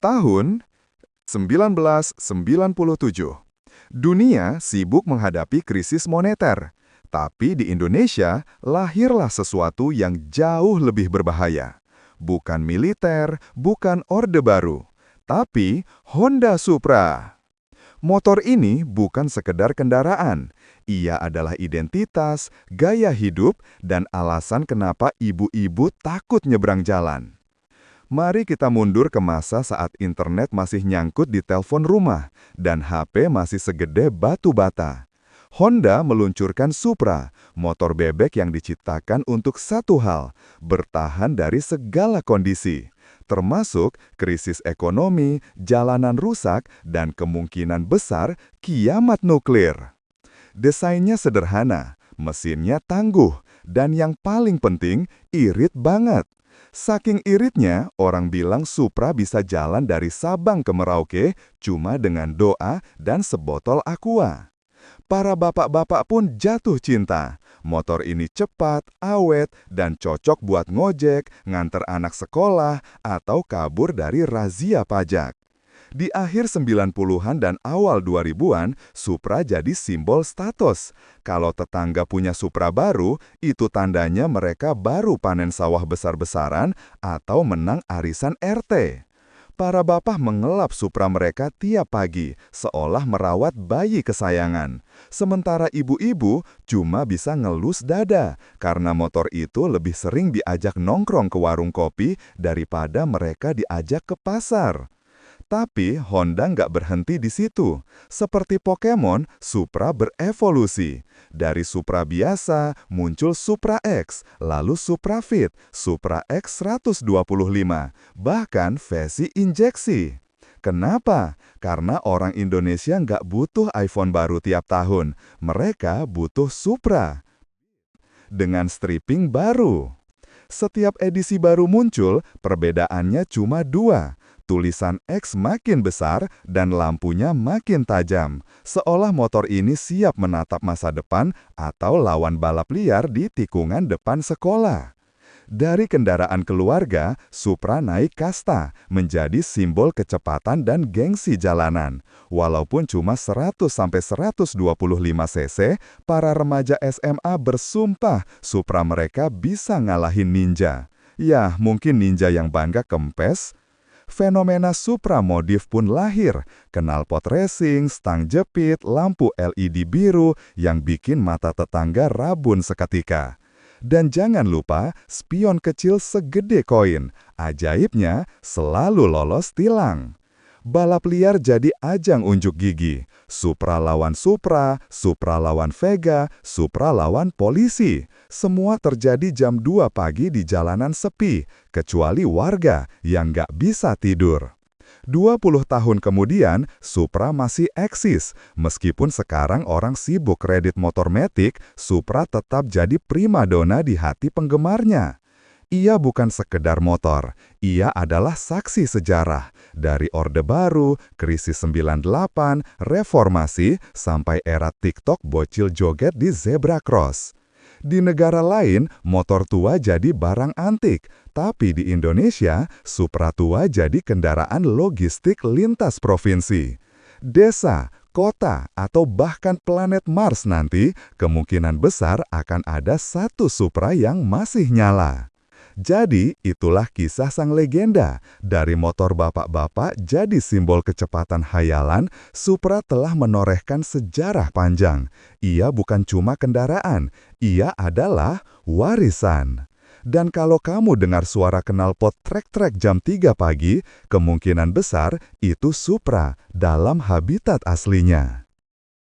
Tahun 1997, dunia sibuk menghadapi krisis moneter. Tapi di Indonesia, lahirlah sesuatu yang jauh lebih berbahaya. Bukan militer, bukan Orde Baru, tapi Honda Supra. Motor ini bukan sekedar kendaraan. Ia adalah identitas, gaya hidup, dan alasan kenapa ibu-ibu takut nyebrang jalan. Mari kita mundur ke masa saat internet masih nyangkut di telepon rumah dan HP masih segede batu bata. Honda meluncurkan Supra, motor bebek yang diciptakan untuk satu hal, bertahan dari segala kondisi, termasuk krisis ekonomi, jalanan rusak, dan kemungkinan besar kiamat nuklir. Desainnya sederhana, mesinnya tangguh, dan yang paling penting, irit banget. Saking iritnya, orang bilang Supra bisa jalan dari Sabang ke Merauke cuma dengan doa dan sebotol Aqua. Para bapak-bapak pun jatuh cinta. Motor ini cepat, awet, dan cocok buat ngojek, nganter anak sekolah, atau kabur dari razia pajak. Di akhir 90-an dan awal 2000-an, Supra jadi simbol status. Kalau tetangga punya Supra baru, itu tandanya mereka baru panen sawah besar-besaran atau menang arisan RT. Para bapak mengelap Supra mereka tiap pagi, seolah merawat bayi kesayangan. Sementara ibu-ibu cuma bisa ngelus dada, karena motor itu lebih sering diajak nongkrong ke warung kopi daripada mereka diajak ke pasar. Tapi Honda nggak berhenti di situ. Seperti Pokemon, Supra berevolusi. Dari Supra biasa, muncul Supra X, lalu Supra Fit, Supra X 125, bahkan versi injeksi. Kenapa? Karena orang Indonesia nggak butuh iPhone baru tiap tahun. Mereka butuh Supra. Dengan stripping baru. Setiap edisi baru muncul, perbedaannya cuma dua. Tulisan X makin besar dan lampunya makin tajam, seolah motor ini siap menatap masa depan atau lawan balap liar di tikungan depan sekolah. Dari kendaraan keluarga, Supra naik kasta, menjadi simbol kecepatan dan gengsi jalanan. Walaupun cuma 100-125 cc, para remaja SMA bersumpah Supra mereka bisa ngalahin Ninja. Ya, mungkin Ninja yang bangga kempes. Fenomena Supra modif pun lahir, knalpot racing, stang jepit, lampu LED biru yang bikin mata tetangga rabun seketika. Dan jangan lupa spion kecil segede koin, ajaibnya selalu lolos tilang. Balap liar jadi ajang unjuk gigi. Supra lawan Supra, Supra lawan Vega, Supra lawan polisi. Semua terjadi jam 2 pagi di jalanan sepi, kecuali warga yang nggak bisa tidur. 20 tahun kemudian, Supra masih eksis. Meskipun sekarang orang sibuk kredit motor metik, Supra tetap jadi primadona di hati penggemarnya. Ia bukan sekedar motor, ia adalah saksi sejarah. Dari Orde Baru, krisis 98, reformasi, sampai era TikTok bocil joget di zebra cross. Di negara lain, motor tua jadi barang antik. Tapi di Indonesia, Supra tua jadi kendaraan logistik lintas provinsi. Desa, kota, atau bahkan planet Mars nanti, kemungkinan besar akan ada satu Supra yang masih nyala. Jadi, itulah kisah sang legenda. Dari motor bapak-bapak jadi simbol kecepatan hayalan, Supra telah menorehkan sejarah panjang. Ia bukan cuma kendaraan, ia adalah warisan. Dan kalau kamu dengar suara knalpot trek-trek jam 3 pagi, kemungkinan besar itu Supra dalam habitat aslinya.